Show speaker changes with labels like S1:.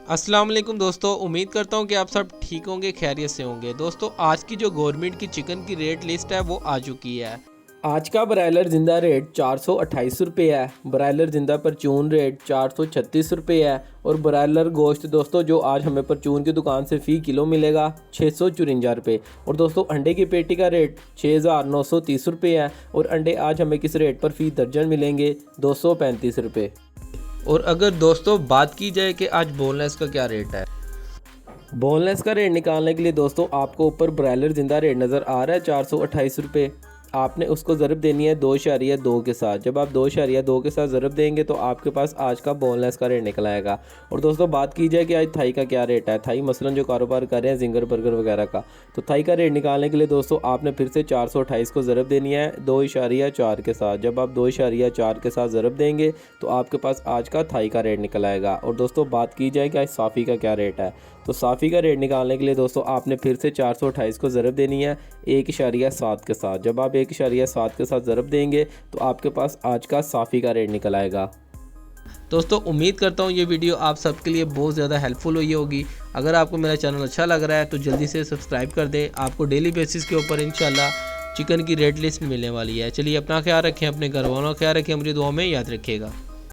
S1: अस्सलाम वालेकुम दोस्तों, उम्मीद करता हूँ कि आप सब ठीक होंगे, खैरियत से होंगे। दोस्तों, आज की जो गवर्नमेंट की चिकन की रेट लिस्ट है वो आ चुकी है।
S2: आज का ब्रायलर जिंदा रेट 428 रुपये है। ब्रायलर जिंदा परचून रेट 436 रुपये है। और ब्रायलर गोश्त दोस्तों जो आज हमें परचून की दुकान से फ़ी किलो मिलेगा 654 रुपये। और दोस्तों अंडे की पेटी का रेट 6930 रुपये है। और अंडे आज हमें किस रेट पर फ़ी दर्जन मिलेंगे 235 रुपये।
S1: और अगर दोस्तों बात की जाए कि आज बोनलेस का क्या रेट है,
S2: बोनलेस का रेट निकालने के लिए दोस्तों आपको ऊपर ब्रायलर जिंदा रेट नज़र आ रहा है 428 रुपये। आपने उसको ज़रब देनी है 2.2 के साथ। जब आप 2.2 के साथ ज़रब देंगे तो आपके पास आज का बोनलेस का रेट निकल आएगा। और दोस्तों बात की जाए कि आज थाई का क्या रेट है। थाई मसलन जो कारोबार कर रहे हैं जिंगर बर्गर वगैरह का, तो थाई का रेट निकालने के लिए दोस्तों आपने फिर से 428 को ज़रब देनी है 2.4 के साथ। जब आप 2.4 के साथ ज़रब देंगे तो आपके पास आज का थाई का रेट निकल आएगा। और दोस्तों बात की जाए कि आज साफ़ी का क्या रेट है, तो साफ़ी का रेट निकालने के लिए दोस्तों आपने फिर से 428 को ज़रब देनी है 1.7 के साथ। जब आप 1.7 के साथ ज़रब देंगे तो आपके पास आज का साफ़ी का रेट निकल आएगा।
S1: दोस्तों उम्मीद करता हूँ ये वीडियो आप सबके लिए बहुत ज़्यादा हेल्पफुल हुई होगी। अगर आपको मेरा चैनल अच्छा लग रहा है तो जल्दी से सब्सक्राइब कर दें। आपको डेली बेसिस के ऊपर इंशाल्लाह चिकन की रेट लिस्ट मिलने वाली है। चलिए अपना ख्याल रखें, अपने घर वालों का ख्याल रखें, मुझे दुआ में याद रखिएगा।